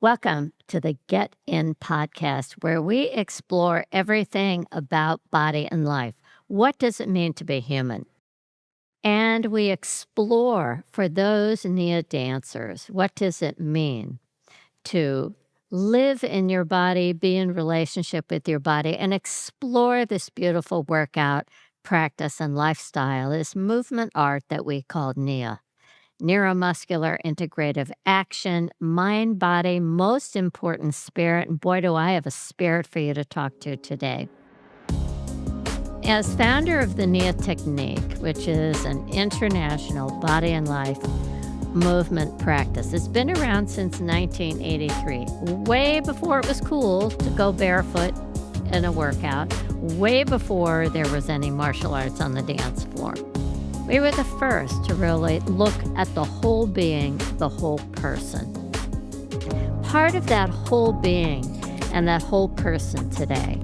Welcome to the Get In podcast, where we explore everything about body and life. What does it mean to be human? And we explore for those Nia dancers, what does it mean to live in your body, be in relationship with your body, and explore this beautiful workout, practice, and lifestyle, this movement art that we call Nia. Neuromuscular integrative action, mind, body, most important, spirit. And boy, do I have a spirit for you to talk to today. As founder of the Nia Technique, which is an international body and life movement practice, it's been around since 1983, way before it was cool to go barefoot in a workout, way before there was any martial arts on the dance floor. We were the first to really look at the whole being, the whole person. Part of that whole being and that whole person today,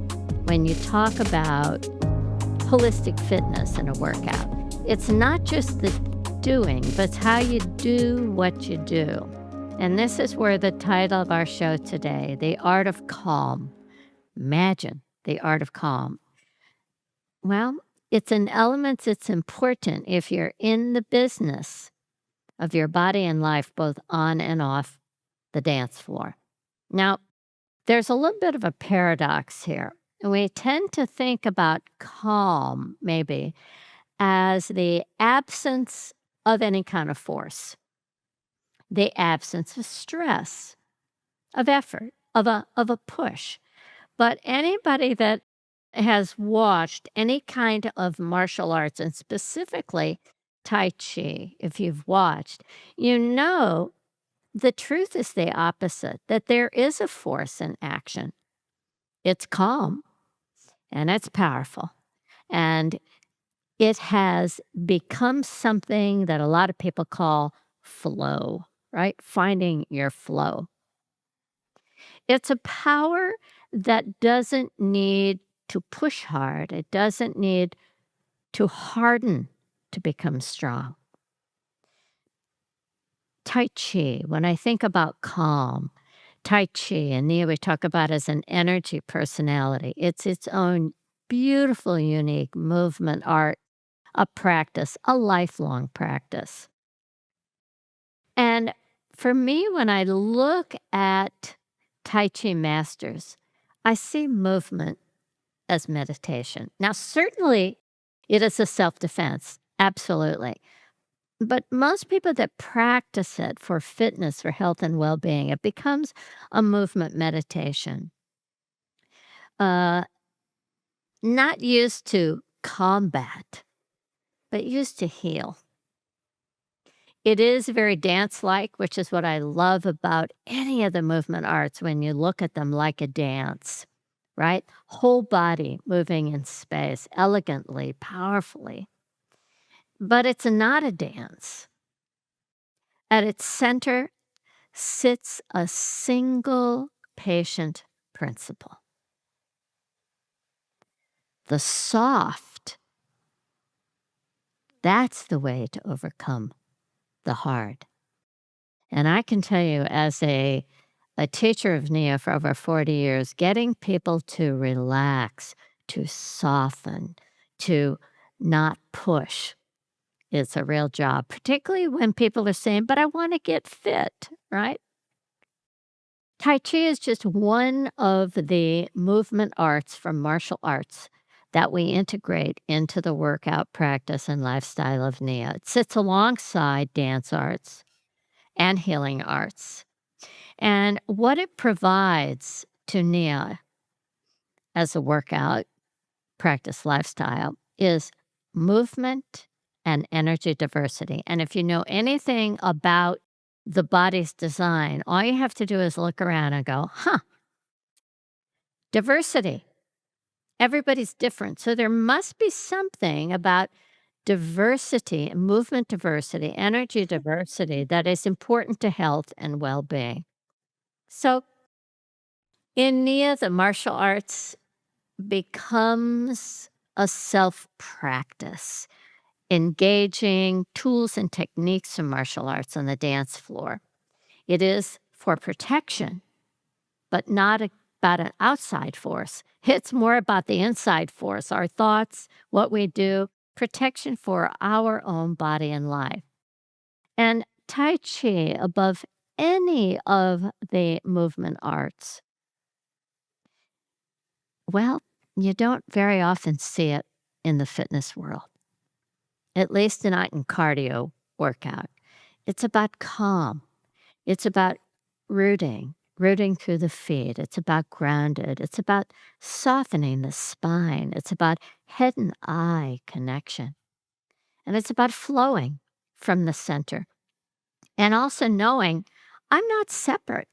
when you talk about holistic fitness in a workout, it's not just the doing, but it's how you do what you do. And this is where the title of our show today, The Art of Calm. Imagine the art of calm. Well, it's an element that's important if you're in the business of your body and life, both on and off the dance floor. Now, there's a little bit of a paradox here. We tend to think about calm, maybe, as the absence of any kind of force, the absence of stress, of effort, of a push. But anybody that has watched any kind of martial arts, and specifically Tai Chi, if you've watched, you know the truth is the opposite, that there is a force in action. It's calm and it's powerful. And it has become something that a lot of people call flow, right? Finding your flow. It's a power that doesn't need to push hard. It doesn't need to harden to become strong. Tai Chi, when I think about calm, Tai Chi, and Nia we talk about as an energy personality. It's its own beautiful, unique movement art, a practice, a lifelong practice. And for me, when I look at Tai Chi masters, I see movement as meditation. Now, certainly it is a self-defense, absolutely. But most people that practice it for fitness, for health and well-being, it becomes a movement meditation. Uh, Not used to combat, but used to heal. It is very dance-like, which is what I love about any of the movement arts when you look at them like a dance, right? Whole body moving in space elegantly, powerfully. But it's not a dance. At its center sits a single patient principle. The soft, that's the way to overcome the hard. And I can tell you, as a teacher of Nia for over 40 years, getting people to relax, to soften, to not push is a real job, particularly when people are saying, but I want to get fit, right? Tai Chi is just one of the movement arts from martial arts that we integrate into the workout practice and lifestyle of Nia. It sits alongside dance arts and healing arts. And what it provides to Nia as a workout practice lifestyle is movement and energy diversity. And if you know anything about the body's design, all you have to do is look around and go, diversity. Everybody's different. So there must be something about diversity, movement diversity, energy diversity that is important to health and well being. So in Nia, the martial arts becomes a self practice, engaging tools and techniques of martial arts on the dance floor. It is for protection, but not about an outside force. It's more about the inside force, our thoughts, what we do, protection for our own body and life. And Tai Chi, above any of the movement arts, well, you don't very often see it in the fitness world, at least not in cardio workout. It's about calm. It's about rooting through the feet. It's about grounded. It's about softening the spine. It's about head and eye connection. And it's about flowing from the center and also knowing I'm not separate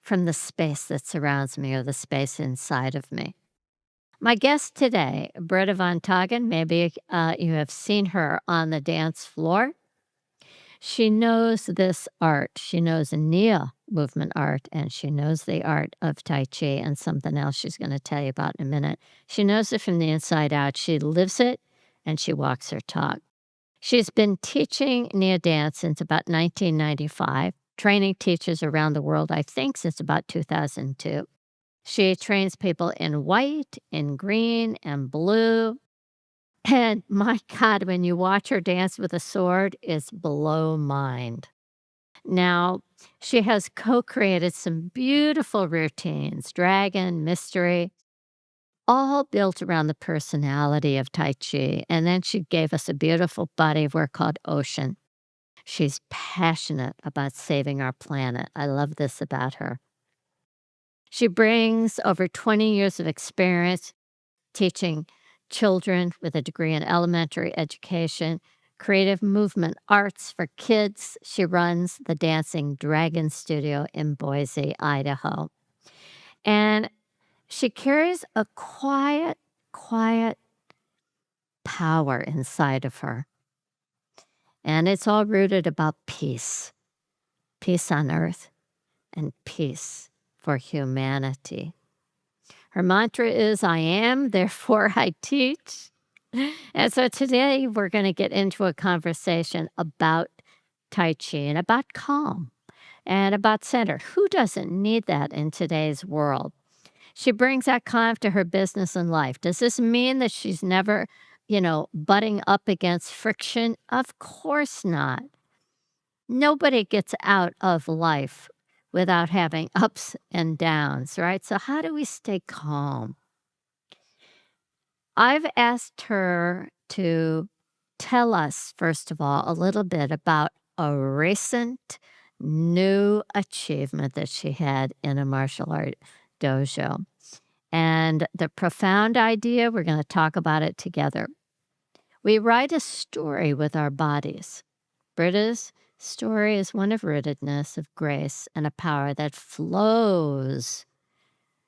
from the space that surrounds me or the space inside of me. My guest today, Britta von Tagen, maybe you have seen her on the dance floor. She knows this art. She knows Nia movement art, and she knows the art of Tai Chi and something else she's going to tell you about in a minute. She knows it from the inside out. She lives it, and she walks her talk. She's been teaching Nia dance since about 1995, training teachers around the world, I think, since about 2002. She trains people in white, in green, and blue. And my God, when you watch her dance with a sword, it's below mind. Now, she has co-created some beautiful routines, dragon, mystery, all built around the personality of Tai Chi. And then she gave us a beautiful body of work called Ocean. She's passionate about saving our planet. I love this about her. She brings over 20 years of experience teaching children with a degree in elementary education, creative movement arts for kids. She runs the Dancing Dragon Studio in Boise, Idaho. And she carries a quiet power inside of her. And it's all rooted about peace on earth and peace for humanity. Her mantra is, I am, therefore I teach. And so today we're going to get into a conversation about Tai Chi and about calm and about center. Who doesn't need that in today's world? She brings that calm to her business and life. Does this mean that she's never, butting up against friction? Of course not. Nobody gets out of life without having ups and downs, right? So how do we stay calm? I've asked her to tell us, first of all, a little bit about a recent new achievement that she had in a martial art dojo. And the profound idea, we're going to talk about it together. We write a story with our bodies. Britta's story is one of rootedness, of grace, and a power that flows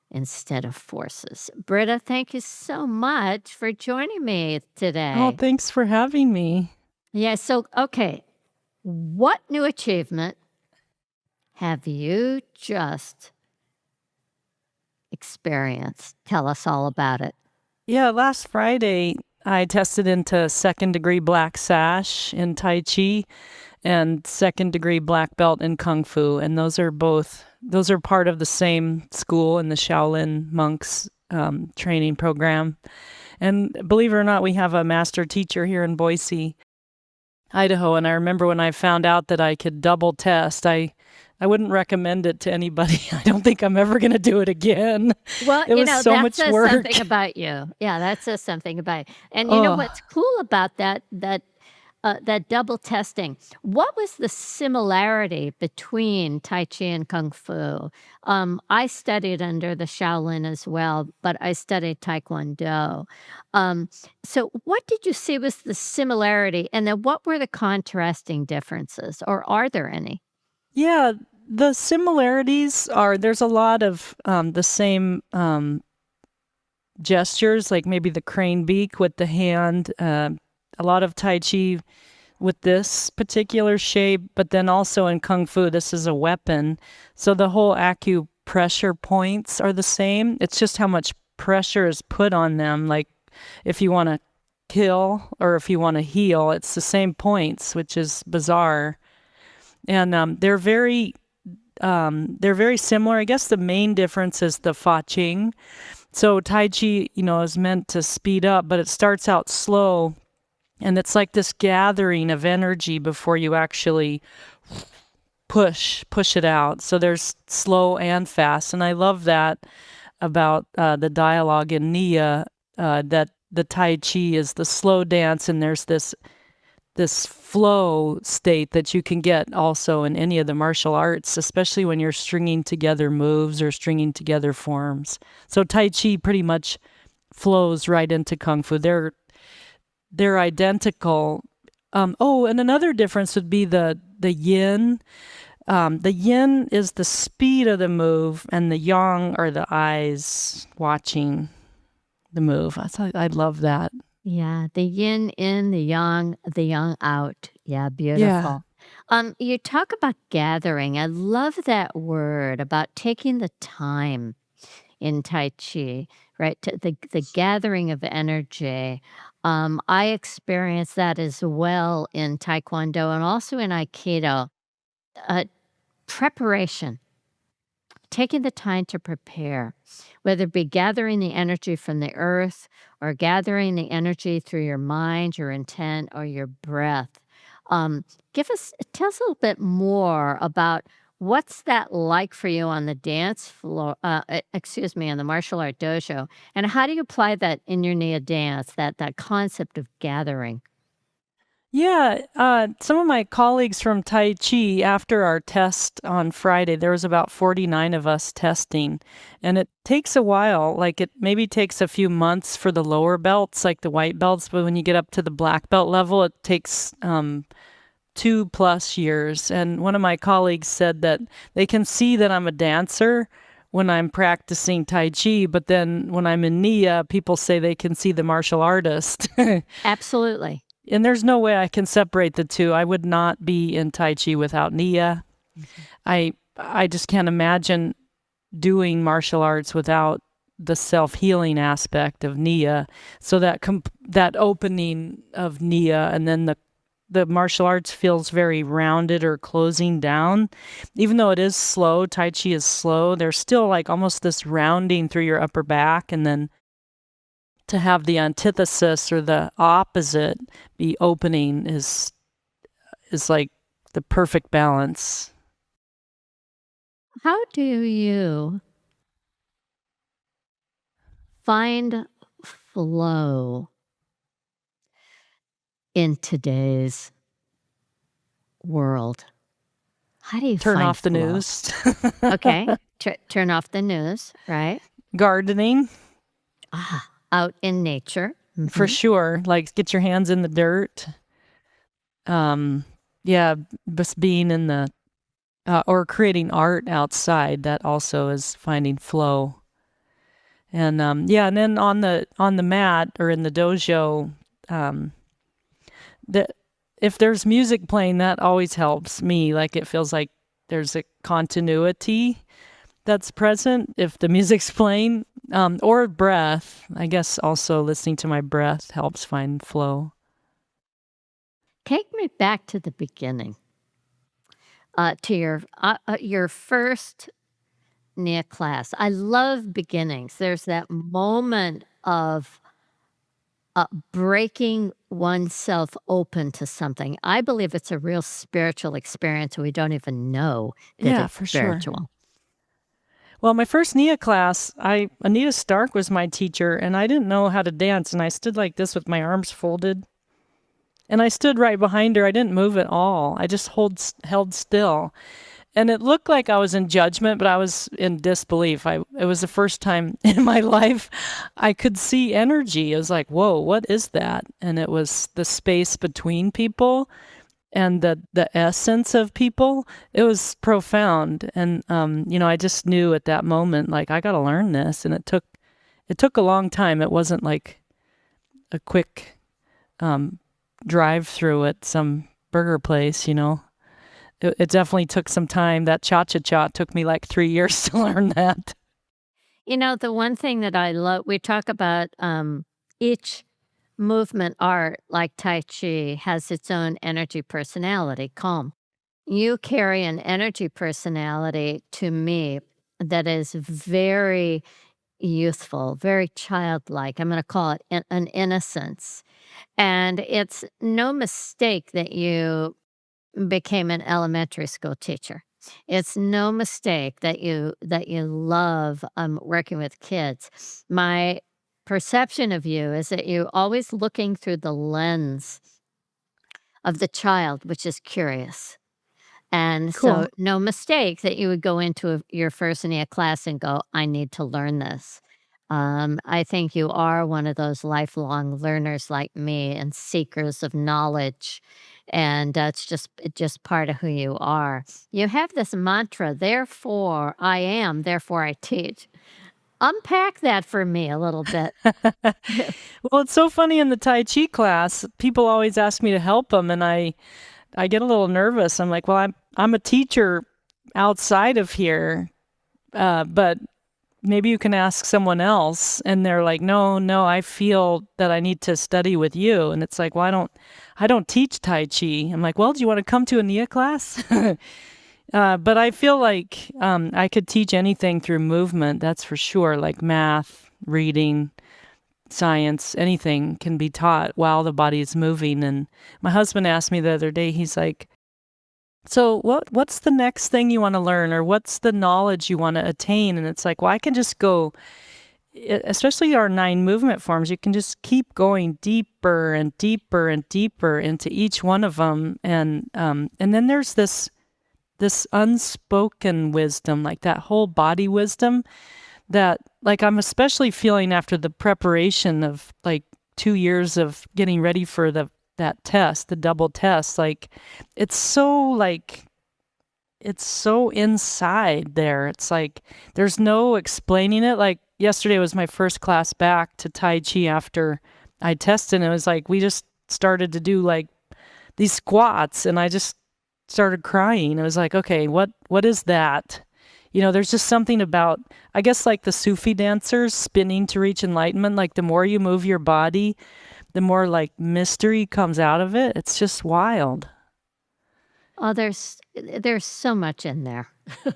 instead of forces. Britta, thank you so much for joining me Oh, today. thanks for having me. Yeah, so, okay, what new achievement have you just experienced? Tell us all about it. Yeah, last Friday I tested into second-degree black sash in Tai Chi and second-degree black belt in Kung Fu, and those are part of the same school in the Shaolin monks training program. And believe it or not, we have a master teacher here in Boise, Idaho, and I remember when I found out that I could double test, I wouldn't recommend it to anybody. I don't think I'm ever going to do it again. Well, It was so that much says work. something about you. Yeah, that says something about you. And Oh, what's cool about that double testing? What was the similarity between Tai Chi and Kung Fu? I studied under the Shaolin as well, but I studied Taekwondo. So, what did you see was the similarity, and then what were the contrasting differences, or are there any? yeah. The similarities are there's a lot of the same gestures, like maybe the crane beak with the hand, a lot of Tai Chi with this particular shape, but then also in Kung Fu, this is a weapon. So the whole acupressure points are the same. It's just how much pressure is put on them. Like if you want to kill or if you want to heal, it's the same points, which is bizarre. And they're very they're very similar. I guess the main difference is the Fa Ching. So Tai Chi, is meant to speed up, but it starts out slow. And it's like this gathering of energy before you actually push it out. So there's slow and fast. And I love that about the dialogue in Nia, that the Tai Chi is the slow dance, and there's this flow state that you can get also in any of the martial arts, especially when you're stringing together moves or stringing together forms. So Tai Chi pretty much flows right into Kung Fu. They're identical. And another difference would be the yin. The yin is the speed of the move, and the yang are the eyes watching the move. I love that. Yeah, the yin in, the yang out. Yeah, Yeah. beautiful. You talk about gathering. I love that word about taking the time in Tai Chi, right? The gathering of energy. I experienced that as well in Taekwondo and also in Aikido. Uh, Preparation, taking the time to prepare, whether it be gathering the energy from the earth or gathering the energy through your mind, your intent, or your breath. Um, Tell us a little bit more about what's that like for you on the dance floor, excuse me, on the martial art dojo, and how do you apply that in your Nia dance, that concept of gathering? Yeah, some of my colleagues from Tai Chi, after our test on Friday, there was about 49 of us testing, and it takes a while. Like it maybe takes a few months for the lower belts, like the white belts, but when you get up to the black belt level, it takes 2+ years. And one of my colleagues said that they can see that I'm a dancer when I'm practicing Tai Chi, but then when I'm in Nia, people say they can see the martial artist. Absolutely. And there's no way I can separate the two. I would not be in Tai Chi without Nia. Mhm. I just can't imagine doing martial arts without the self-healing aspect of Nia. So that opening of Nia, and then the martial arts feels very rounded or closing down. Even though it is slow, Tai Chi is slow, there's still like almost this rounding through your upper back, and then to have the antithesis or the opposite be opening is like the perfect balance. How do you find flow in today's world? How do you Turn find off the flow? news. Okay, turn off the news, right? Gardening, Out in nature. for Mhm. sure. Like get your hands in the dirt. Um, yeah, just being in the or creating art outside, that also is finding flow. And yeah, and then on the mat or in the dojo, um, the if there's music playing, that always helps me. Like it feels like there's a continuity that's present if the music's playing, or breath. I guess also listening to my breath helps find flow. Take me back to the beginning, to your first Nia class. I love beginnings. There's that moment of breaking oneself open to something. I believe it's a real spiritual experience. We don't even know that Yeah, it's for sure. spiritual. Well, my first Nia class, Anita Stark was my teacher, and I didn't know how to dance, and I stood like this with my arms folded, and I stood right behind her. I didn't move at all. I just held still. And it looked like I was in judgment, but I was in disbelief. It was the first time in my life I could see energy. It was like, whoa, what is that? And it was the space between people and the essence of people. It was profound. And I just knew at that moment, like, I got to learn this. And it took a long time. It wasn't like a quick drive through at some burger place. It definitely took some time. That cha-cha-cha took me like 3 years to learn that. The one thing that I love, we talk about each movement art, like Tai Chi, has its own energy personality, calm. you carry an energy personality to me that is very youthful, very childlike. I'm going to call it an innocence. And it's no mistake that you became an elementary school teacher. It's no mistake that you love working with kids. My perception of you is that you're always looking through the lens of the child, which is curious. And Cool. so, no mistake that you would go into your first Nia class and go, I need to learn this. I think you are one of those lifelong learners like me and seekers of knowledge. And it's just part of who you are. You have this mantra, therefore I am, therefore I teach. Unpack that for me a little bit. Well, it's so funny in the Tai Chi class, people always ask me to help them, and I get a little nervous. I'm like, well, I'm a teacher outside of here, but maybe you can ask someone else. And they're like, no, I feel that I need to study with you. And it's like, well, I don't teach Tai Chi. I'm like, well, do you want to come to a Nia class? But I feel like I could teach anything through movement, that's for sure, like math, reading, science, anything can be taught while the body is moving. And my husband asked me the other day, he's like, so what's the next thing you want to learn, or what's the knowledge you want to attain? And it's like, well, I can just go, especially our 9 movement forms, you can just keep going deeper and deeper and deeper into each one of them. And then there's this unspoken wisdom, like that whole body wisdom that, like, I'm especially feeling after the preparation of like 2 years of getting ready for that test, the double test. Like, it's so inside there. It's like there's no explaining it. Like, yesterday was my first class back to Tai Chi after I tested, and it was like we just started to do like these squats, and I just started crying. It was like, okay, what is that? There's just something about, I guess, like the Sufi dancers spinning to reach enlightenment. Like, the more you move your body, the more like mystery comes out of it. It's just wild. Oh, there's so much in there,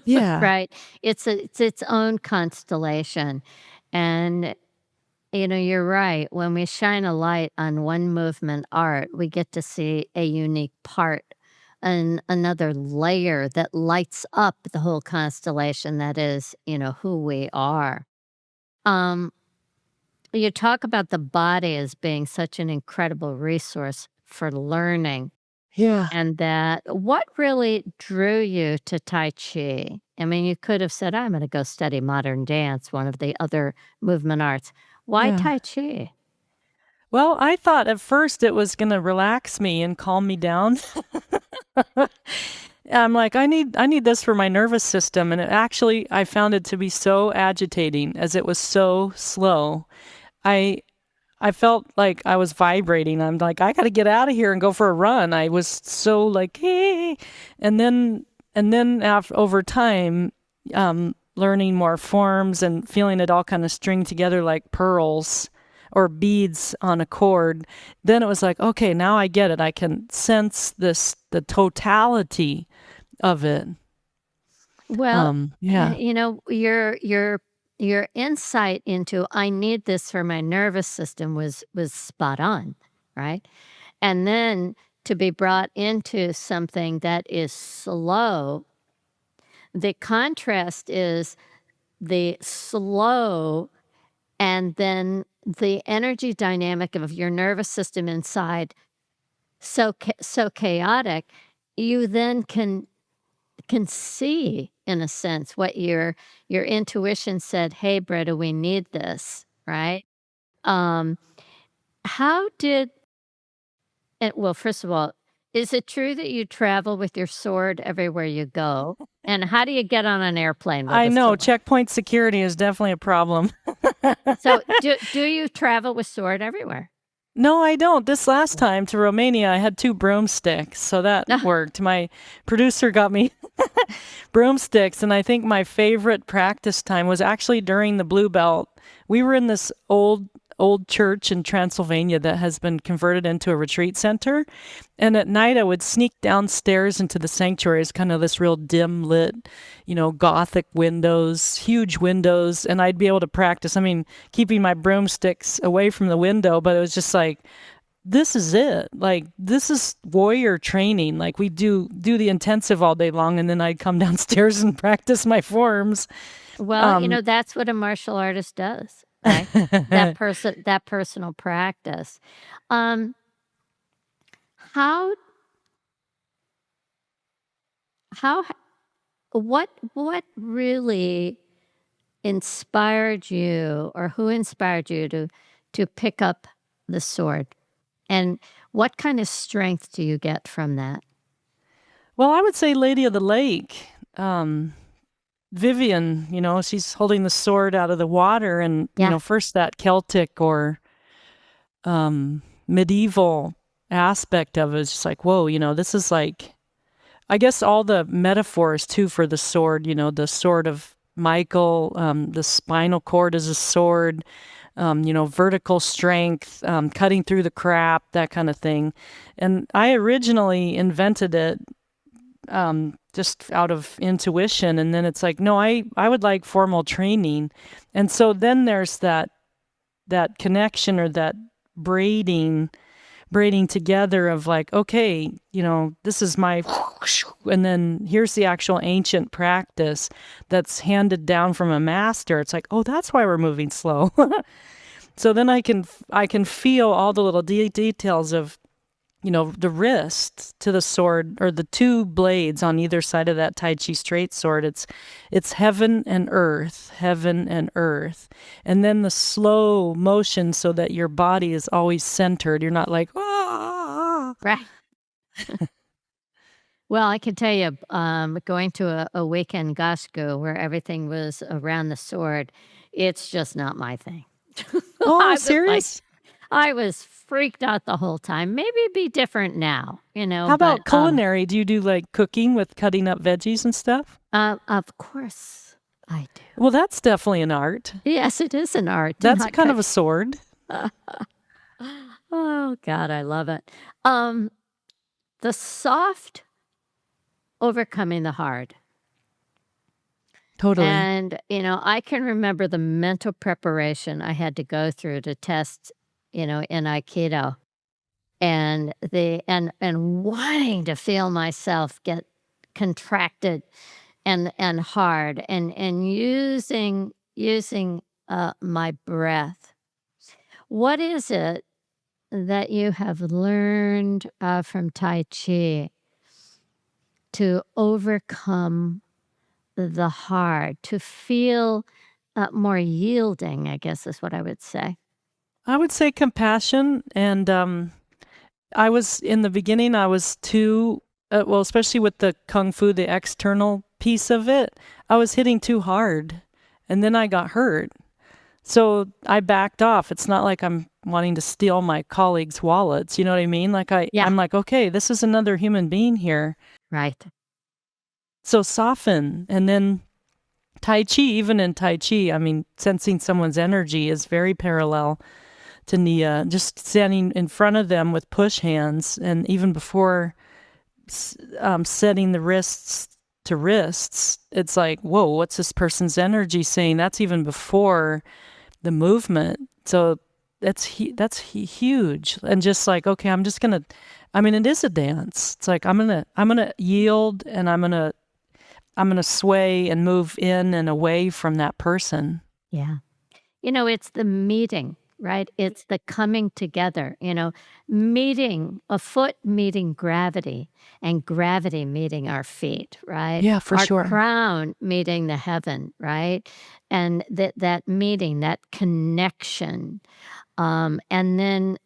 Yeah. right? It's its own constellation, and you're right. When we shine a light on one movement art, we get to see a unique part and another layer that lights up the whole constellation that is, who we are. Um, you talk about the body as being such an incredible resource for learning, Yeah. and that what really drew you to Tai Chi? I mean, you could have said, I'm going to go study modern dance, one of the other movement arts. Why Yeah. Tai Chi? Well, I thought at first it was going to relax me and calm me down. I'm like, I need this for my nervous system. And I found it to be so agitating as it was so slow. I felt like I was vibrating. I'm like, I got to get out of here and go for a run. I was so like, hey. And then over time, learning more forms and feeling it all kind of string together like pearls or beads on a cord, then it was like, okay, now I get it. I can sense the totality of it. Well, Yeah. your insight into I need this for my nervous system was spot on, right? And then to be brought into something that is slow, the contrast is the slow and then the energy dynamic of your nervous system inside so chaotic, you then can see, in a sense, what your intuition said, "Hey, Britta, we need this," right? Um, how did well, first of all, is it true that you travel with your sword everywhere you go? And how do you get on an airplane with I a know sword? checkpoint security is definitely a problem. So, do you travel with sword everywhere? No, I don't. This last time to Romania, I had 2 broomsticks, so that worked. My producer got me broomsticks, and I think my favorite practice time was actually during the Blue Belt. We were in this old old church in Transylvania that has been converted into a retreat center. And at night, I would sneak downstairs into the sanctuary. It's kind of this real dim lit, Gothic windows, huge windows, and I'd be able to practice. I mean, keeping my broomsticks away from the window, but it was just like, this is it. Like, this is warrior training. Like, we do the intensive all day long, and then I'd come downstairs and practice my forms. Well, that's what a martial artist does, right? that personal practice. Um, how how what really inspired you, or who inspired you to pick up the sword? And what kind of strength do you get from that? Well, I would say Lady of the Lake. Vivian, she's holding the sword out of the water, and Yeah. first that Celtic or medieval aspect of it is just like, whoa, this is like, I guess all the metaphors too for the sword, the sword of Michael, the spinal cord is a sword, vertical strength, cutting through the crap, that kind of thing. And I originally invented it just out of intuition. And then it's like, no, I would like formal training. And so then there's that connection, or that braiding together of like, okay, this is my, and then here's the actual ancient practice that's handed down from a master. It's like, oh, that's why we're moving slow. So then I can feel all the little details of, the wrist to the sword, or the two blades on either side of that Tai Chi straight sword. It's heaven and earth, and then the slow motion so that your body is always centered. You're not like, ah. Right. Well, I can tell you, going to a weekend Gasku where everything was around the sword, it's just not my thing. Oh, serious? I was freaked out the whole time. Maybe it'd be different now, How about culinary? Do you do like cooking with cutting up veggies and stuff? Of course I do. Well, that's definitely an art. Yes, it is an art. That's kind of a sword. Oh, God, I love it. The soft overcoming the hard. Totally. And, I can remember the mental preparation I had to go through to test, in Aikido, and wanting to feel myself get contracted and hard, and using my breath. What is it that you have learned from Tai Chi to overcome the hard, to feel more yielding, I guess is what I would say? I would say compassion. And I was, in the beginning, I was too, well, especially with the Kung Fu, the external piece of it, I was hitting too hard. And then I got hurt. So I backed off. It's not like I'm wanting to steal my colleagues' wallets. You know what I mean? Like Yeah. I'm like, okay, this is another human being here. Right. So soften. And then Tai Chi, even in Tai Chi, I mean, sensing someone's energy is very parallel to Nia. Just standing in front of them with push hands, and even before setting the wrists to wrists, it's like, whoa, what's this person's energy saying? That's even before the movement. So that's huge. And just like, okay, I'm just gonna, I mean, it is a dance. It's like I'm gonna yield, and I'm gonna sway and move in and away from that person. Yeah. It's the meeting, right? It's the coming together, meeting a foot meeting gravity, and gravity meeting our feet, right? Yeah, for our sure. crown meeting the heaven, right? And that meeting, that connection. And then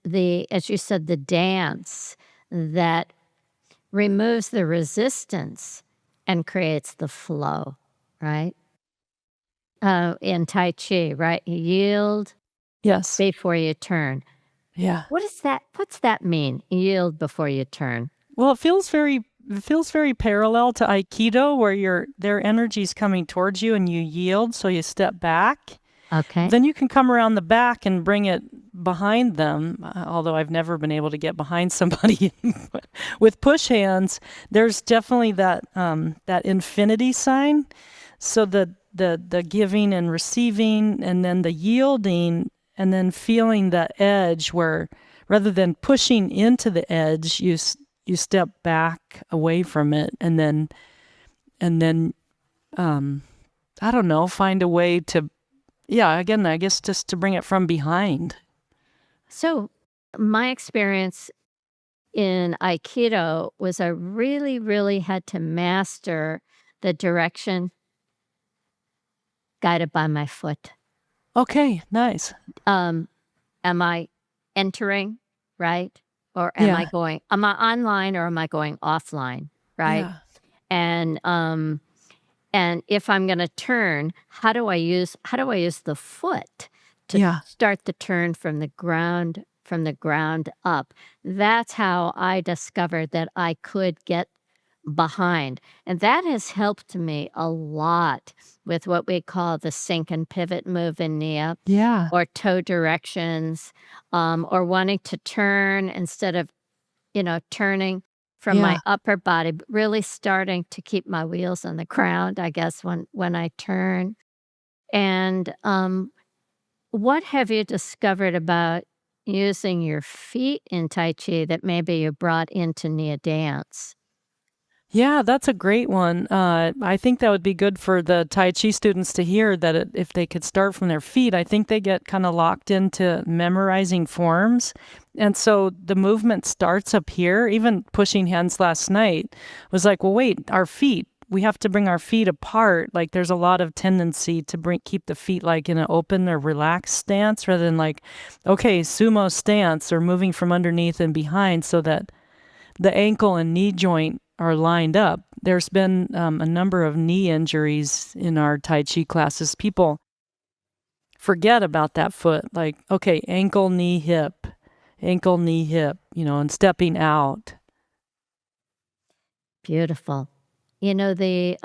as you said, the dance that removes the resistance and creates the flow, right? In Tai Chi, right? You yield Yes. before you turn. Yeah. What's that mean? Yield before you turn. Well, it feels very parallel to Aikido, where their energy's coming towards you and you yield, so you step back. Okay. Then you can come around the back and bring it behind them. Although I've never been able to get behind somebody with push hands, there's definitely that infinity sign. So the giving and receiving, and then the yielding, and then feeling the edge where rather than pushing into the edge, you step back away from it, and then I don't know, find a way to, yeah, again, I guess just to bring it from behind. So, my experience in Aikido was I really, really had to master the direction guided by my foot. Okay, nice. Am I entering, right? Or Yeah, am I online or am I going offline, right? yeah, And if I'm going to turn, how do I use the foot to yeah, start the turn from the ground up? That's how I discovered that I could get behind. And that has helped me a lot with what we call the sink and pivot move in Nia, yeah, or toe directions, or wanting to turn instead of, turning from my yeah. upper body, but really starting to keep my wheels on the ground, I guess, when I turn. And what have you discovered about using your feet in Tai Chi that maybe you brought into Nia dance? Yeah, that's a great one. I think that would be good for the Tai Chi students to hear that if they could start from their feet, I think they get kind of locked into memorizing forms. And so the movement starts up here. Even pushing hands last night was like, well, wait, our feet. We have to bring our feet apart. Like there's a lot of tendency to keep the feet like in an open or relaxed stance rather than like, okay, sumo stance or moving from underneath and behind so that the ankle and knee joint are lined up. There's been a number of knee injuries in our Tai Chi classes. People forget about that foot, like, okay, ankle, knee, hip, and stepping out. Beautiful. The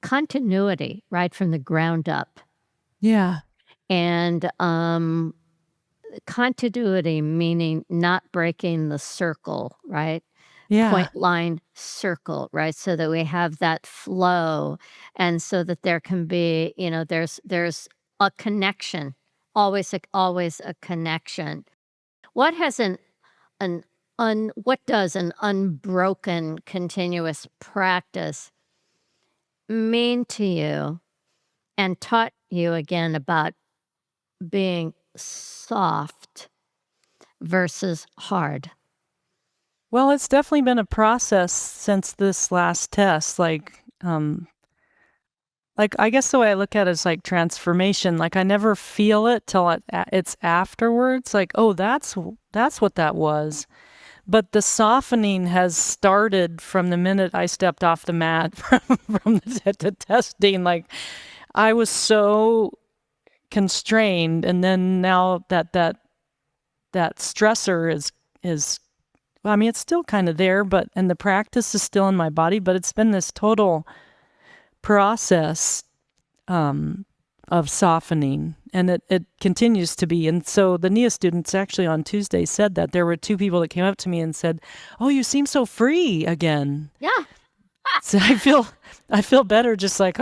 continuity right from the ground up, Yeah, and continuity meaning not breaking the circle, right? yeah, Point line circle, right? So that we have that flow, and so that there can be, there's a connection, always a connection. What has an what does an unbroken continuous practice mean to you, and taught you again about being soft versus hard? well, it's definitely been a process since this last test. Like I guess the way I look at it is like transformation. Like I never feel it till it's afterwards. Like, oh, that's what that was. But the softening has started from the minute I stepped off the mat from the testing. Like I was so constrained, and then now that stressor is well, I mean, it's still kind of there, and the practice is still in my body, but it's been this total process of softening, and it continues to be. And so the NIA students actually on Tuesday said that there were two people that came up to me and said, "Oh, you seem so free again." Yeah. So I feel better, just like,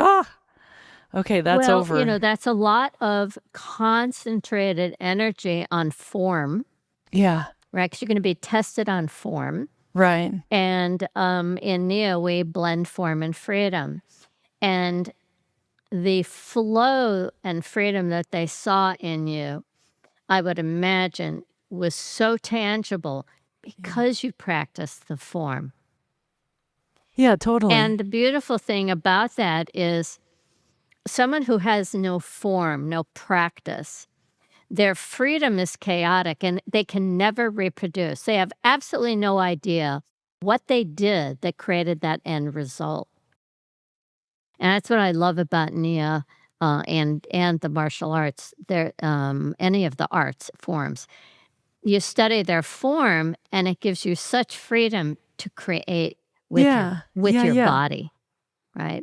okay, that's Well, over. that's a lot of concentrated energy on form, Yeah, right? Because you're going to be tested on form. right. And in NEO, we blend form and freedom. And the flow and freedom that they saw in you, I would imagine, was so tangible Yeah, because you practiced the form. yeah, totally. And the beautiful thing about that is someone who has no form, no practice, their freedom is chaotic and they can never reproduce. They have absolutely no idea what they did that created that end result. And that's what I love about Nia, and the martial arts. There, any of the arts forms, you study their form, and it gives you such freedom to create with your Yeah, with yeah, your yeah. body, right?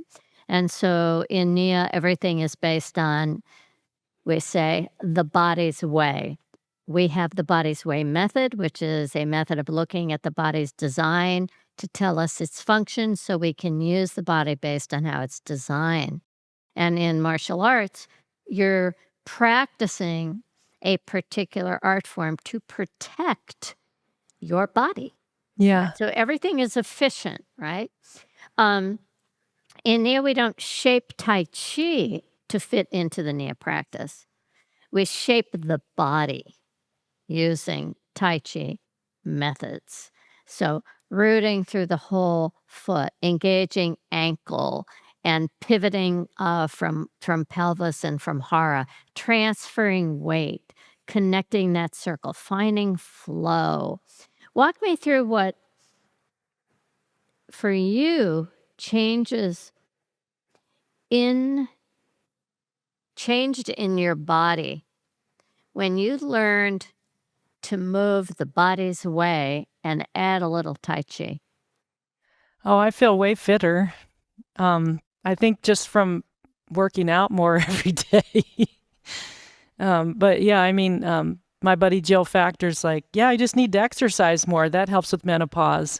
And so in Nia, everything is based on, we say, the body's way. We have the body's way method, which is a method of looking at the body's design to tell us its function so we can use the body based on how it's designed. And in martial arts, you're practicing a particular art form to protect your body. Yeah. So everything is efficient, right? Um, in Nia, we don't shape Tai Chi to fit into the Nia practice. We shape the body using Tai Chi methods. So rooting through the whole foot, engaging ankle, and pivoting from pelvis and from hara, transferring weight, connecting that circle, finding flow. Walk me through what, for you, changes in changed in your body when you learned to move the body's way and add a little Tai Chi. Oh, I feel way fitter. I think just from working out more every day. But yeah, I mean, my buddy Jill Factor's like, yeah, I just need to exercise more. That helps with menopause.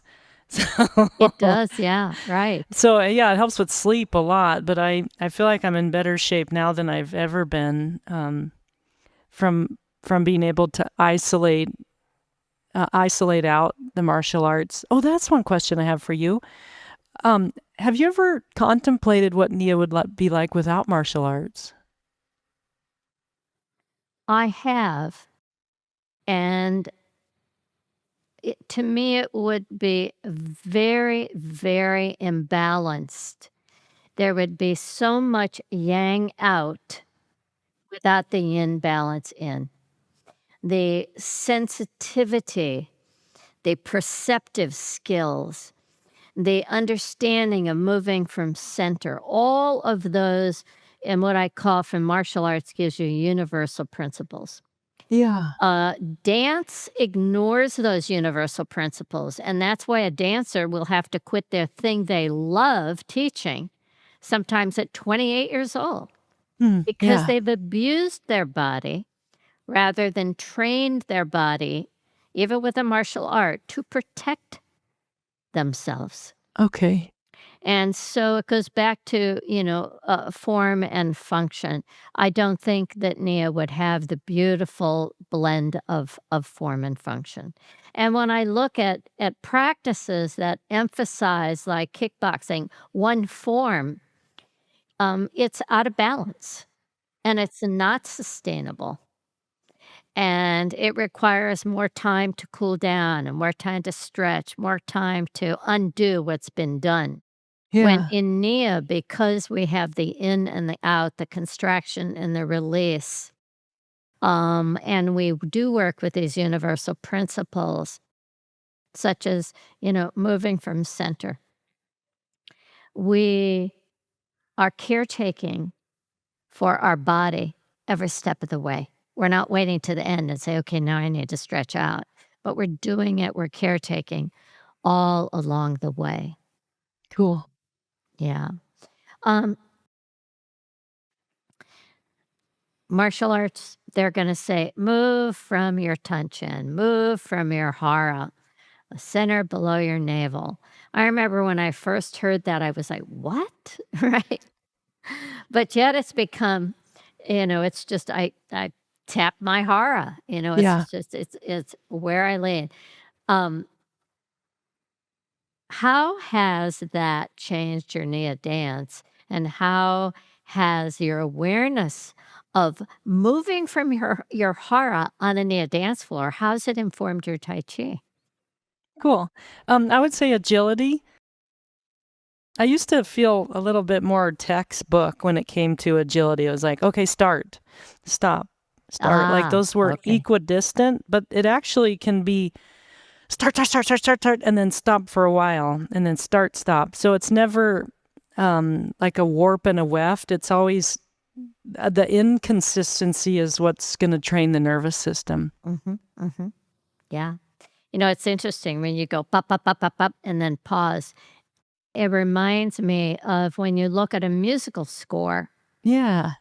It does, yeah, right. So yeah, it helps with sleep a lot. But I feel like I'm in better shape now than I've ever been, from being able to isolate out the martial arts. Oh, that's one question I have for you. Have you ever contemplated what Nia would be like without martial arts? I have, and to me, it would be very, very imbalanced. There would be so much yang out without the yin balance in. The sensitivity, the perceptive skills, the understanding of moving from center, all of those in what I call from martial arts gives you universal principles. Yeah. Dance ignores those universal principles, and that's why a dancer will have to quit their thing they love teaching, sometimes at 28 years old, because Yeah. they've abused their body rather than trained their body, even with a martial art, to protect themselves. Okay. And so it goes back to, form and function. I don't think that Nia would have the beautiful blend of form and function. And when I look at practices that emphasize, like kickboxing, one form, it's out of balance and it's not sustainable. And it requires more time to cool down and more time to stretch, more time to undo what's been done. When Yeah. in Nia, because we have the in and the out, the contraction and the release, and we do work with these universal principles, such as, moving from center. We are caretaking for our body every step of the way. We're not waiting to the end and say, okay, now I need to stretch out. But we're doing it, we're caretaking all along the way. Cool. Yeah. Um, Martial arts, they're going to say, move from your tension, move from your hara, center below your navel. I remember when I first heard that, I was like, what? Right? But yet it's become, it's just, I tap my hara, Yeah. it's where I lean. Um, how has that changed your Nia dance? And how has your awareness of moving from your hara on a Nia dance floor, how's it informed your Tai Chi? Cool. I would say agility. I used to feel a little bit more textbook when it came to agility. It was like, okay, start, stop, start. Like Ah, those were okay. equidistant, but it actually can be start, start, start, start, start, start, and then stop for a while, and then start, stop. So it's never like a warp and a weft. It's always the inconsistency is what's going to train the nervous system. Yeah. It's interesting when you go pop, pop, pop, pop, pop, and then pause. It reminds me of when you look at a musical score. Yeah.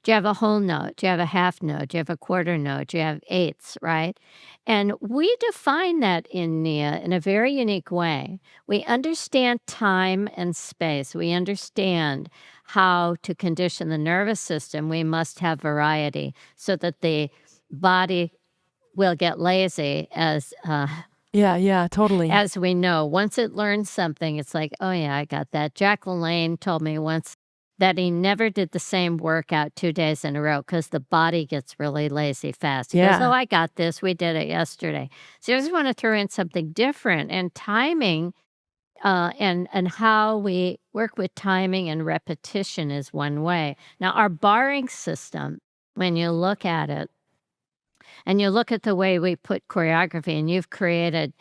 Do you have a whole note? Do you have a half note? Do you have a quarter note? Do you have eighths, right? And we define that in Nia in a very unique way. We understand time and space. We understand how to condition the nervous system. We must have variety so that the body will get lazy Yeah, totally. as we know. Once it learns something, it's like, oh yeah, I got that. Jack LaLanne told me once that he never did the same workout 2 days in a row because the body gets really lazy fast. He goes, oh, Yeah. I got this. We did it yesterday. So you just want to throw in something different, and timing and how we work with timing and repetition is one way. Now, our barring system, when you look at it, and you look at the way we put choreography, and you've created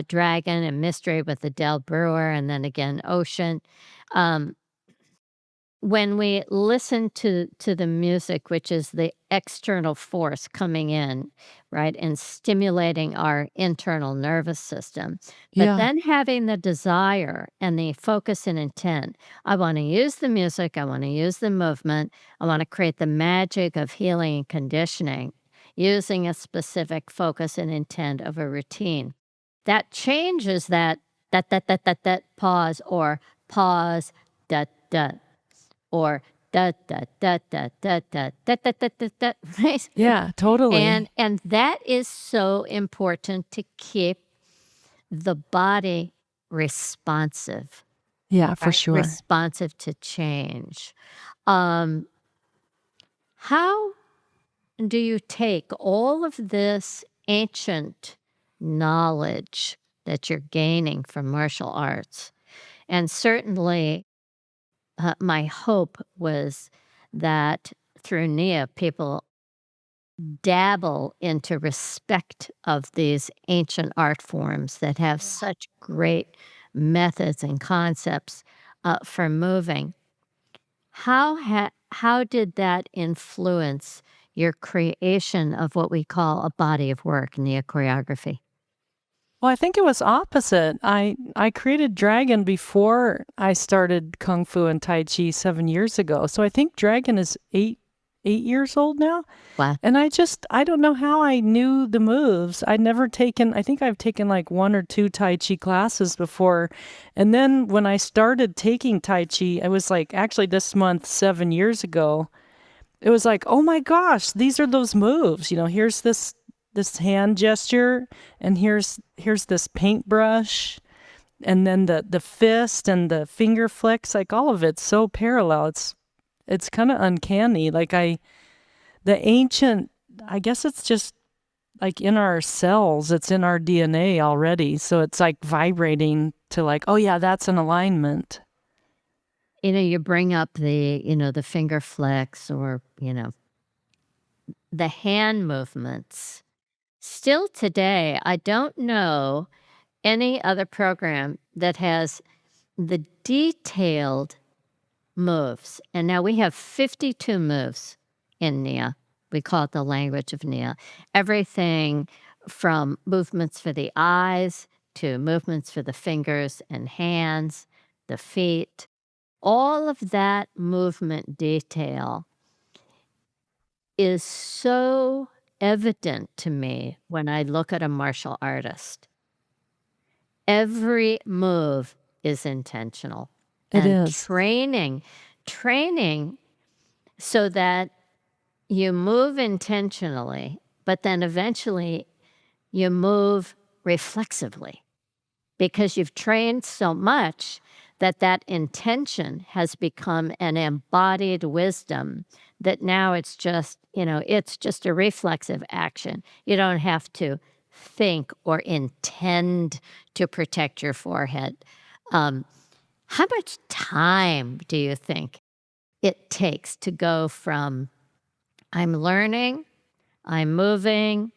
Dragon and Mystery with Adelle Brewer, and then again Ocean. Um, when we listen to the music, which is the external force coming in, right, and stimulating our internal nervous system, but Yeah. then having the desire and the focus and intent. I want to use the music. I want to use the movement. I want to create the magic of healing and conditioning using a specific focus and intent of a routine. That changes that pause or pause, da, da, or da da da da da da da da da da da, right? Yeah, totally. And that is so important to keep the body responsive, Yeah, for right? sure. Responsive to change. Um, how do you take all of this ancient knowledge that you're gaining from martial arts? And certainly, my hope was that through Nia, people dabble into respect of these ancient art forms that have such great methods and concepts for moving. How did that influence your creation of what we call a body of work, Nia choreography? Well, I think it was opposite. I created Dragon before I started Kung Fu and Tai Chi 7 years ago. So I think Dragon is 8 years old now. Wow. And I don't know how I knew the moves. I'd never taken, I think I've taken like one or two Tai Chi classes before. And then when I started taking Tai Chi, I was like, actually this month, 7 years ago, it was like, oh my gosh, these are those moves. Here's this hand gesture, and here's this paintbrush, and then the fist and the finger flicks, like all of it's so parallel. It's kind of uncanny. The ancient, I guess it's just like in our cells, it's in our DNA already. So it's like vibrating to like, oh yeah, that's an alignment. You bring up the finger flicks or, the hand movements. Still today, I don't know any other program that has the detailed moves. And now we have 52 moves in Nia. We call it the language of Nia. Everything from movements for the eyes to movements for the fingers and hands, the feet. All of that movement detail is so evident to me when I look at a martial artist. Every move is intentional. It And is. training so that you move intentionally, but then eventually you move reflexively because you've trained so much that intention has become an embodied wisdom that now it's just a reflexive action. You don't have to think or intend to protect your forehead. Um, how much time do you think it takes to go from I'm learning, I'm moving,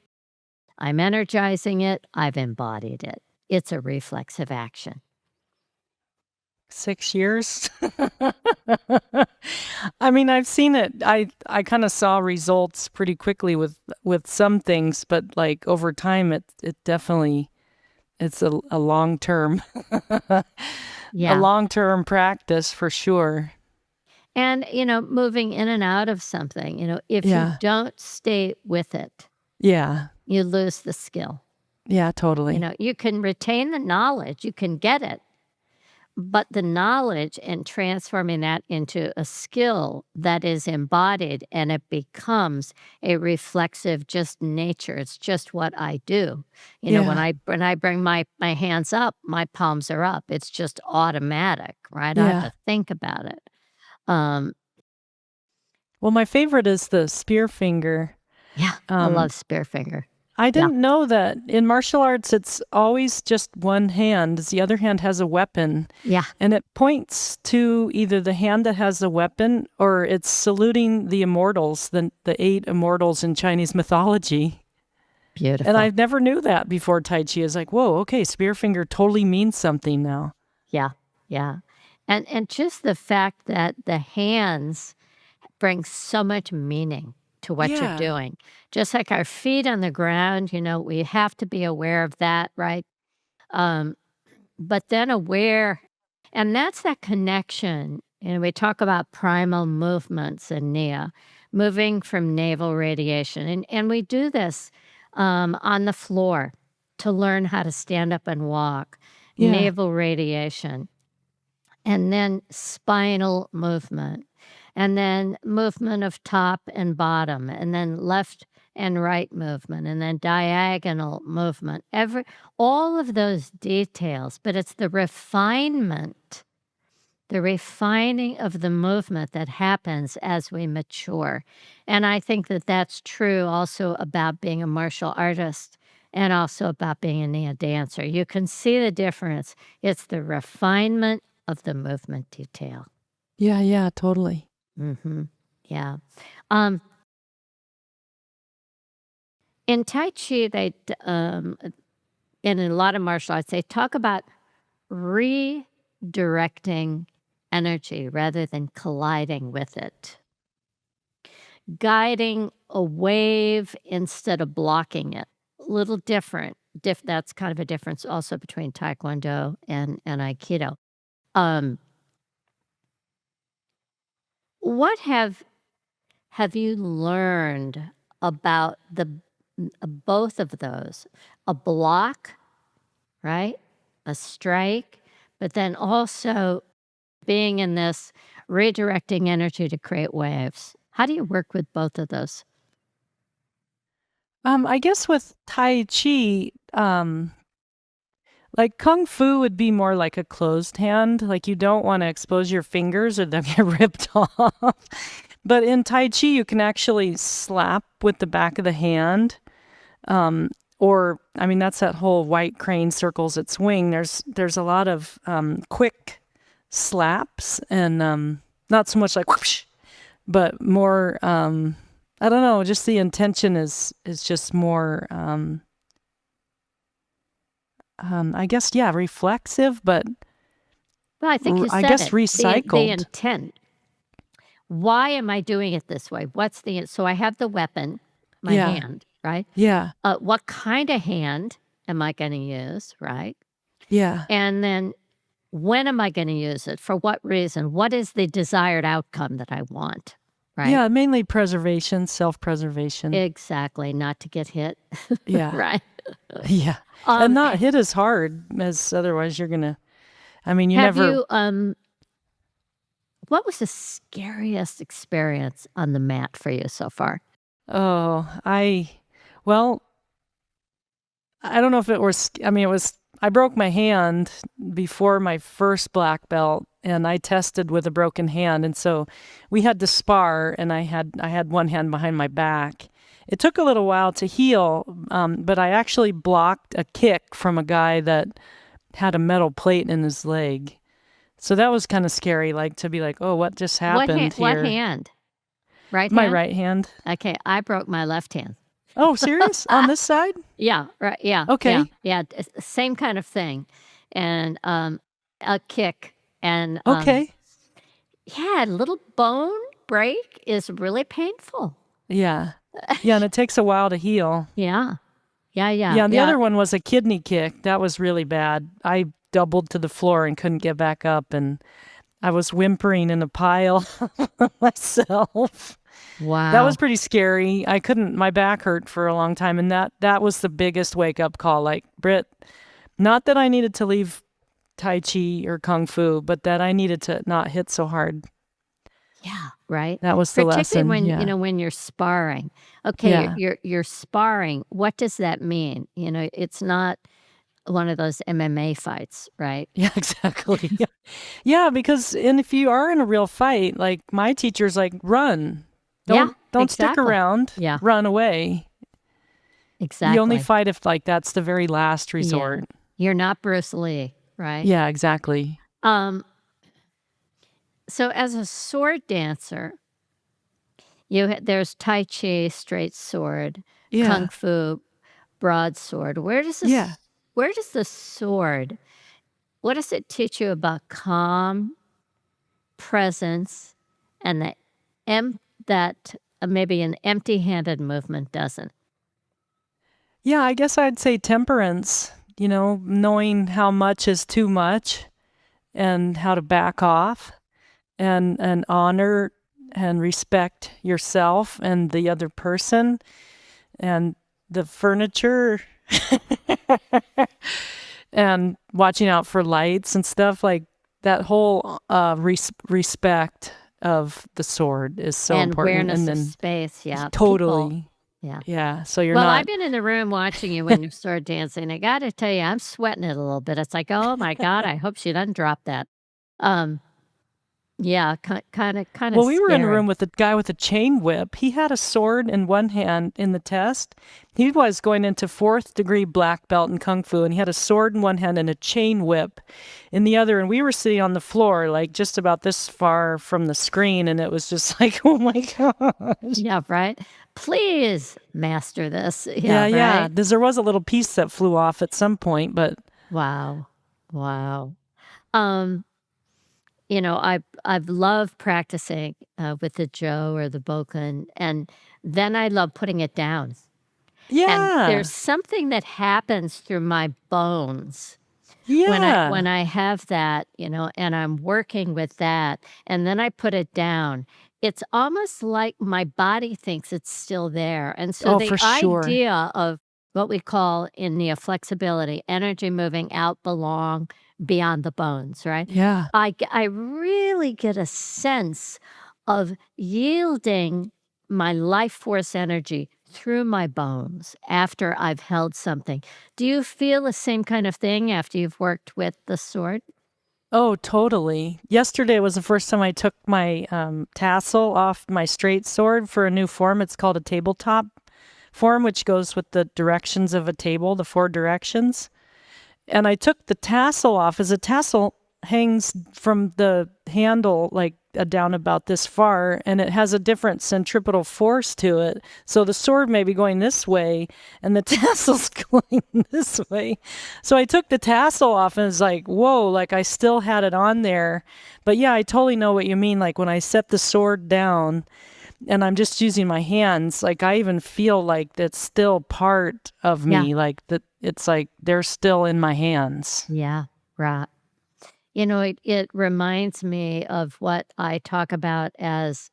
I'm energizing it, I've embodied it? It's a reflexive action. 6 years. I mean, I've seen it. I kind of saw results pretty quickly with some things, but like over time, it definitely it's a long term. a Yeah. long-term practice for sure. And, moving in and out of something, if you Yeah. don't stay with it, Yeah. you lose the skill. Yeah, totally. You can retain the knowledge, you can get it, but the knowledge and transforming that into a skill that is embodied and it becomes a reflexive just nature. It's just what I do. When Yeah. I bring my hands up, my palms are up. It's just automatic, right? I don't have Yeah. to think about it. Um, Well, my favorite is the spear finger. yeah, I Um, love spear finger. I Yeah, didn't know that in martial arts, it's always just one hand. The other hand has a weapon, yeah, and it points to either the hand that has the weapon or it's saluting the immortals, the 8 immortals in Chinese mythology. And I beautiful. never knew that before Tai Chi. Is like, whoa, okay, spear finger totally means something now. Yeah, yeah. And just the fact that the hands bring so much meaning to what you're Yeah, doing. Just like our feet on the ground, we have to be aware of that, right? Um, but then aware, and that's that connection. And we talk about primal movements in Nia, moving from navel radiation. And we do this on the floor to learn how to stand up and walk, yeah, navel radiation, and then spinal movement, and then movement of top and bottom, and then left and right movement, and then diagonal movement. All of those details, but it's the refinement, the refining of the movement that happens as we mature. And I think that that's true also about being a martial artist and also about being a Nia dancer. You can see the difference. It's the refinement of the movement detail. yeah, yeah, totally. Mhm. Yeah. Um, in Tai Chi, and in a lot of martial arts, they talk about redirecting energy rather than colliding with it, guiding a wave instead of blocking it. Little different. That's kind of a difference also between Taekwondo and Aikido. Um, what have you learned about both of those? A block, right? A strike, but then also being in this redirecting energy to create waves. How do you work with both of those? I guess with Tai Chi, like Kung Fu would be more like a closed hand. Like you don't want to expose your fingers or they'll get ripped off. But in Tai Chi, you can actually slap with the back of the hand. Or, I mean, that's that whole white crane circles its wing. There's a lot of quick slaps and not so much like whoosh, but more, I don't know, just the intention is just more, I guess, yeah, reflexive, but Well, I think you I said guess it. The recycled. intent. Why am I doing it this way? So I have the weapon, my Yeah, hand, right? yeah, What kind of hand am I going to use, right? yeah. And then when am I going to use it? For what reason? What is the desired outcome that I want, right? Yeah, mainly preservation, self-preservation. Exactly, not to get hit, Yeah, right? yeah. And Um, not hit as hard as otherwise you're gonna, I mean, you have never, you what was the scariest experience on the mat for you so far? oh, well, I don't know if it was, I mean, I broke my hand before my first black belt and I tested with a broken hand. And so we had to spar and I had one hand behind my back. It took a little while to heal, but I actually blocked a kick from a guy that had a metal plate in his leg. So that was kind of scary, like to be like, oh, what just happened What here? hand? Right My hand? right hand. Okay, I broke my left hand. Oh, serious? On this side? Yeah, right, yeah, yeah, Okay. yeah, same kind of thing, and, a kick, and, Okay. yeah, a little bone break is really painful. Yeah. Yeah, and it takes a while to heal. Yeah. Yeah, yeah, Yeah, and the yeah. other one was a kidney kick. That was really bad. I doubled to the floor and couldn't get back up. And I was whimpering in a pile myself. That Wow. was pretty scary. My back hurt for a long time. And that was the biggest wake up call. Like, Britt, not that I needed to leave Tai Chi or Kung Fu, but that I needed to not hit so hard. Yeah, right. That was the Particularly lesson. when, Yeah. when you're sparring. Okay, Yeah. you're sparring. What does that mean? It's not one of those MMA fights, right? Yeah, exactly. Yeah. Yeah, because and if you are in a real fight, like my teacher's like, run. Yeah, Don't stick exactly. around. Yeah, Run away. You only exactly. fight if like that's the very last Yeah. resort. You're not Bruce Lee, right? Yeah, exactly. Um, so as a sword dancer, there's Tai Chi, straight sword, Kung Yeah. Fu, broadsword. Yeah. Where does the sword, what does it teach you about calm, presence, and that maybe an empty-handed movement doesn't? Yeah, I guess I'd say temperance, knowing how much is too much and how to back off and honor and respect yourself and the other person and the furniture and watching out for lights and stuff like that whole respect of the sword is so And important. And awareness of then space, yeah. People, totally, yeah. yeah. So you're Well, I've not, been in the room watching you when you start dancing. I gotta tell you, I'm sweating it a little bit. It's like, "Oh my god, I hope she doesn't drop that." Um, yeah, kinda well, we were in a scary. room with a guy with a chain whip. He had a sword in one hand in the test. He was going into 4th-degree black belt in Kung Fu, and he had a sword in one hand and a chain whip in the other. And we were sitting on the floor, like just about this far from the screen. And it was just like, oh my gosh. Yeah, right? "Please master this." Yeah, Yeah, yeah. right? There was a little piece that flew off at some point, but Wow. Wow. Um, I've loved practicing, with the Joe or the Boken, and then I love putting it down. And there's yeah, something that happens through my bones when yeah. I have that, and I'm working with that, and then I put it down. It's almost like my body thinks it's still there. And so Oh, the for sure. idea of what we call in Nia flexibility, energy moving out belong beyond the bones, right? Yeah. I really get a sense of yielding my life force energy through my bones after I've held something. Do you feel the same kind of thing after you've worked with the sword? Oh, totally. Yesterday was the first time I took my tassel off my straight sword for a new form. It's called a tabletop form, which goes with the directions of a table, the 4 directions. And I took the tassel off as a tassel hangs from the handle like down about this far, and it has a different centripetal force to it. So the sword may be going this way and the tassel's going this way. So I took the tassel off and it's like, whoa, like I still had it on there. But yeah, I totally know what you mean. Like when I set the sword down and I'm just using my hands, like I even feel like that's still part of Yeah. me, like that it's like they're still in my hands. Yeah, right. It reminds me of what I talk about as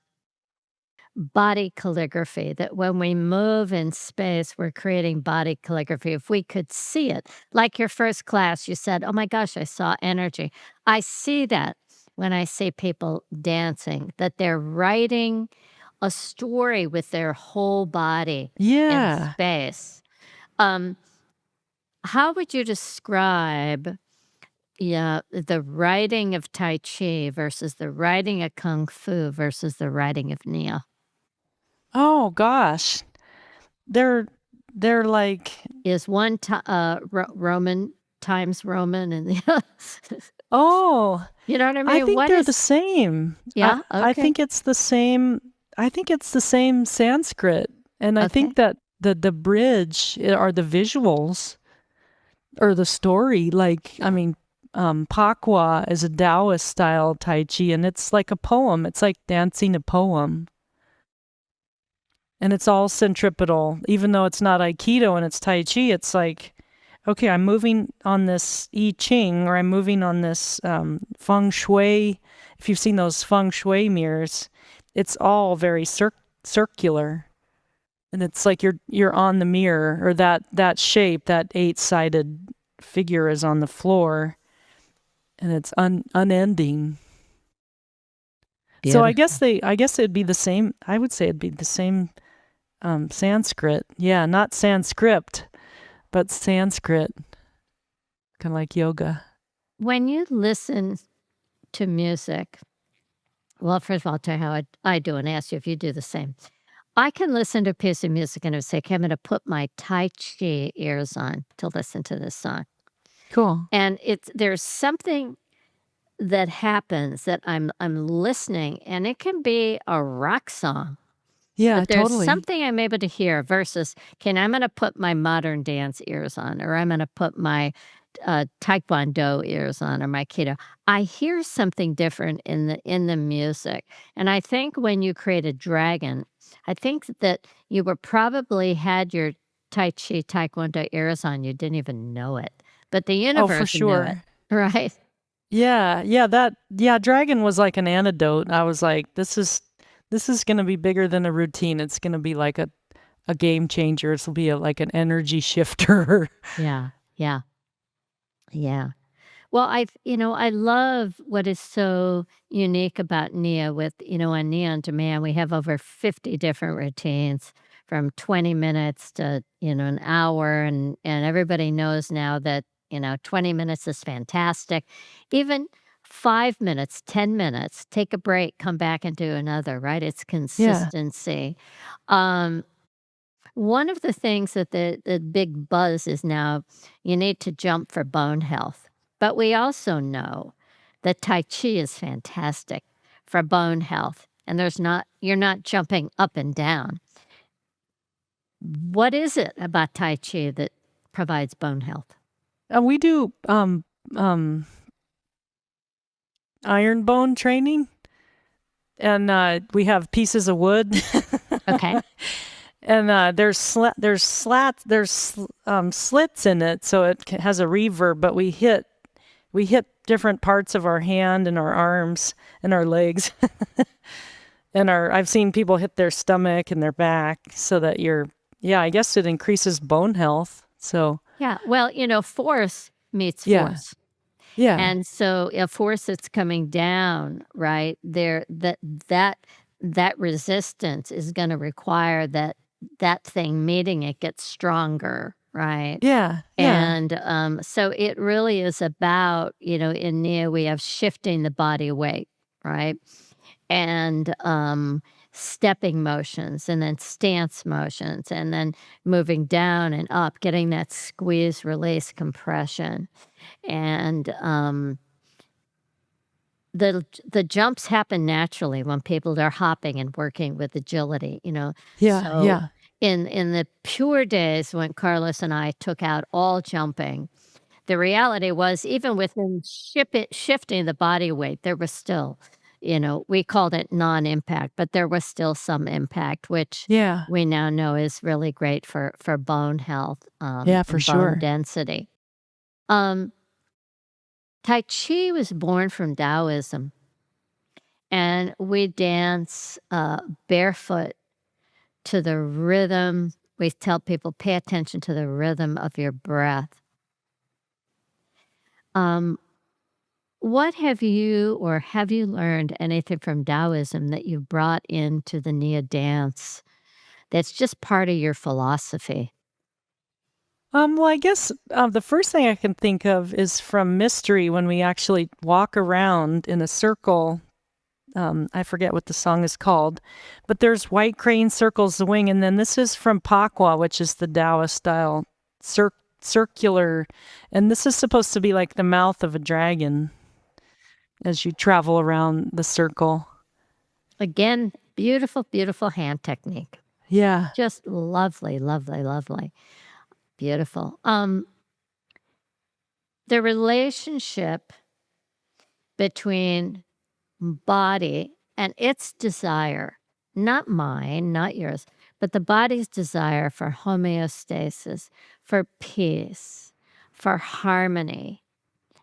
body calligraphy, that when we move in space, we're creating body calligraphy. If we could see it, like your first class, you said, "Oh my gosh, I saw energy." I see that when I see people dancing, that they're writing a story with their whole body in Yeah. space. Um, how would you describe, yeah, the writing of Tai Chi versus the writing of Kung Fu versus the writing of Nia? Oh gosh. They're they're like, Is one Roman times Roman and the other oh, you know what I I mean? think What they're the is same. Yeah, I okay, think it's the same. I think it's the same Sanskrit, and I okay. think that the bridge are the visuals or the story. Like I mean, Pakwa is a Taoist style Tai Chi, and it's like a poem. It's like dancing a poem, and it's all centripetal. Even though it's not Aikido and it's Tai Chi, it's like okay, I'm moving on this I Ching, or I'm moving on this feng shui. If you've seen those feng shui mirrors, it's all very circular, and it's like you're on the mirror, or that shape, that 8-sided figure is on the floor, and it's unending. So Beautiful. I guess it'd be the same. I would say it'd be the same Sanskrit. Yeah, not Sanskrit, but Sanskrit, kind of like yoga. When you listen to music, well, first of all, I'll tell you how I do and ask you if you do the same. I can listen to a piece of music and I say, okay, I'm going to put my Tai Chi ears on to listen to this song. Cool. And there's something that happens that I'm listening, and it can be a rock song, Yeah, but there's totally. something I'm able to hear versus, okay, I'm going to put my modern dance ears on, or I'm going to put my taekwondo ears on, or my keto. I hear something different in the music, and I think when you create a dragon, I think that you were probably had your tai chi taekwondo ears on. You didn't even know it, but the Oh, for universe knew it, sure. right? Yeah, Dragon was like an antidote. I was like, this is going to be bigger than a routine. It's going to be like a game changer. It'll be like an energy shifter. Yeah, yeah, yeah. Well, I love what is so unique about Nia with, on Nia on Demand, we have over 50 different routines from 20 minutes to, an hour. And everybody knows now that, 20 minutes is fantastic. Even 5 minutes, 10 minutes, take a break, come back and do another, right? It's Yeah. consistency. Um, One of the things that the big buzz is now, you need to jump for bone health. But we also know that Tai Chi is fantastic for bone health. And you're not jumping up and down. What is it about Tai Chi that provides bone health? We do iron bone training, and we have pieces of wood. Okay. And slits in it, so it has a reverb. But we hit different parts of our hand and our arms and our legs, and I've seen people hit their stomach and their back, so that yeah, I guess it increases bone health. So Yeah. Well, force meets yeah, force. yeah, And so a force that's coming down, right, there that that resistance is gonna require that thing meeting it gets stronger, right? yeah, And, so it really is about, in Nia, we have shifting the body weight, right? And, stepping motions, and then stance motions, and then moving down and up, getting that squeeze, release, compression. And, the jumps happen naturally when people are hopping and working with agility. yeah, So yeah, in the pure days when Carlos and I took out all jumping, the reality was even within shifting the body weight, there was still, we called it non-impact, but there was still some impact, which yeah, we now know is really great for bone health, yeah, for and bone sure. density. Um, Tai Chi was born from Taoism. And we dance barefoot to the rhythm. We tell people, pay attention to the rhythm of your breath. Um, what have you learned anything from Taoism that you brought into the Nia dance that's just part of your philosophy? Well, I guess the first thing I can think of is from Mystery, when we actually walk around in a circle. I forget what the song is called, but there's white crane circles the wing, and then this is from Pakwa, which is the Taoist style circular, and this is supposed to be like the mouth of a dragon as you travel around the circle. Again, beautiful, beautiful hand technique. Yeah. Just lovely, lovely, lovely. Beautiful. The relationship between body and its desire, not mine, not yours, but the body's desire for homeostasis, for peace. for harmony.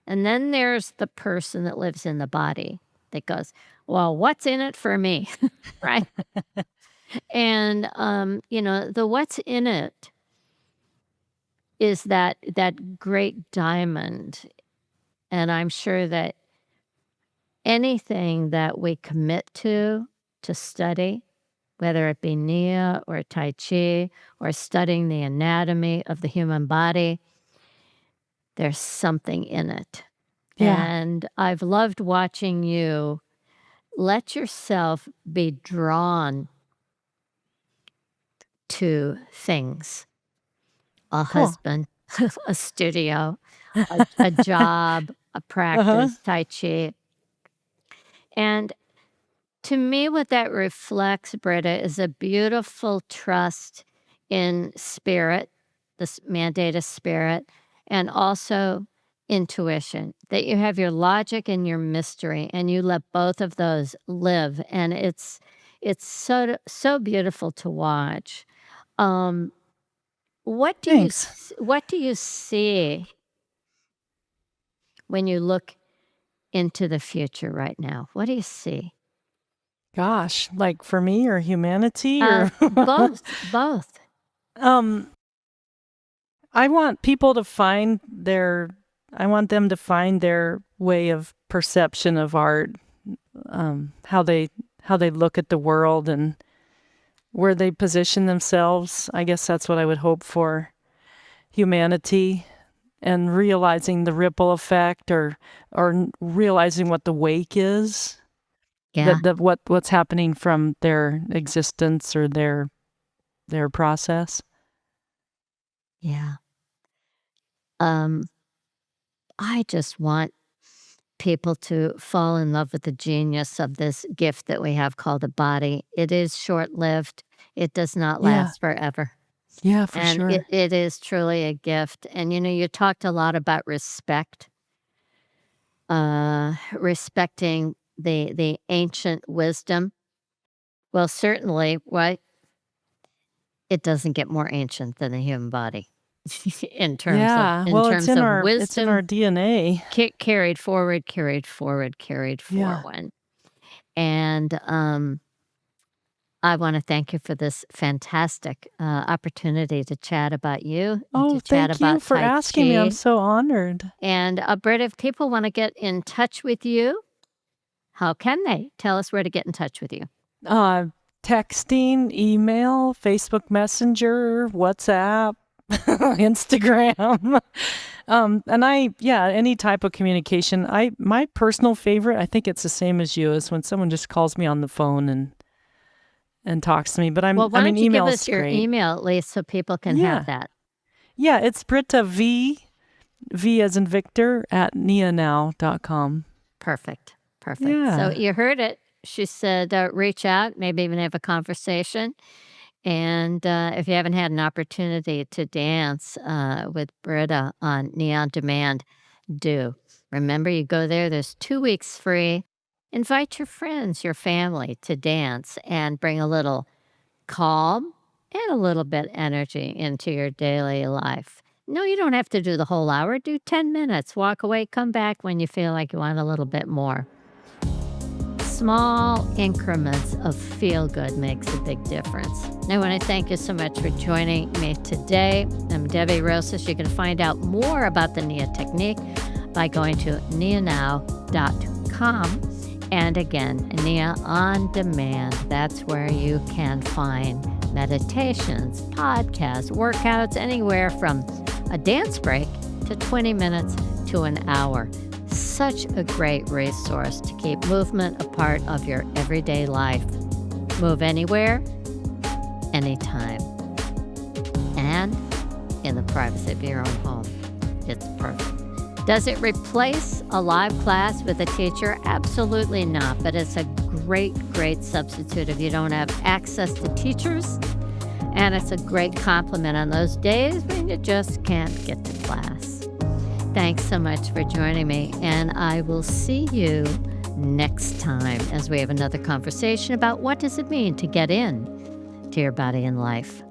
And then there's the person that lives in the body that goes, well, what's in it for me? Right? And, the what's in it is that great diamond. And I'm sure that anything that we commit to study, whether it be Nia or Tai Chi or studying the anatomy of the human body, there's something in it. Yeah. And I've loved watching you let yourself be drawn to things, a Cool. husband, a studio, a job, a practice, Tai Chi. And to me, what that reflects, Britta, is a beautiful trust in spirit, this mandate of spirit, and also intuition, that you have your logic and your mystery, and you let both of those live. And it's so beautiful to watch. Um, Thanks. what do you see when you look into the future right now? What do you see? Gosh, like for me or humanity or Both. um I want people to find I want them to find their way of perception of art, how they look at the world and where they position themselves. I guess that's what I would hope for humanity, and realizing the ripple effect or realizing what the wake is, Yeah, what's happening from their existence or their process. yeah. I just want people to fall in love with the genius of this gift that we have called a body. It is short-lived. It does not Yeah. last forever. Yeah, for And sure. it is truly a gift. And, you talked a lot about respect, respecting the ancient wisdom. Well, certainly, right? It doesn't get more ancient than the human body in terms of Yeah. Well, it's in our wisdom DNA. carried forward, carried forward, carried Yeah. forward. And I want to thank you for this fantastic opportunity to chat about you and Oh, to chat thank you about for Tai asking me. I'm Chi. so honored. And Britt, if people want to get in touch with you, how can they? Tell us where to get in touch with you. Texting, email, Facebook Messenger, WhatsApp, Instagram. Any type of communication. My personal favorite, I think it's the same as you, is when someone just calls me on the phone and talks to me. But Well, why don't you give email's us your great. email at least so people can Yeah. have that? Yeah, it's Britta V as in Victor at nianow.com. Perfect. So Yeah. you heard it. She said, reach out, maybe even have a conversation. And if you haven't had an opportunity to dance with Britta on Nia on Demand, do. Remember, you go there, there's 2 weeks free. Invite your friends, your family to dance and bring a little calm and a little bit energy into your daily life. No, you don't have to do the whole hour. Do 10 minutes. Walk away, come back when you feel like you want a little bit more. Small increments of feel good makes a big difference. And I want to thank you so much for joining me today. I'm Debbie Rosas. You can find out more about the Nia technique by going to nianow.com. And again, Nia on Demand. That's where you can find meditations, podcasts, workouts, anywhere from a dance break to 20 minutes to an hour. Such a great resource to keep movement a part of your everyday life. Move anywhere, anytime, and in the privacy of your own home. It's perfect. Does it replace a live class with a teacher? Absolutely not, but it's a great, great substitute if you don't have access to teachers, and it's a great complement on those days when you just can't get to class. Thanks so much for joining me, and I will see you next time as we have another conversation about what does it mean to get in to your body and life.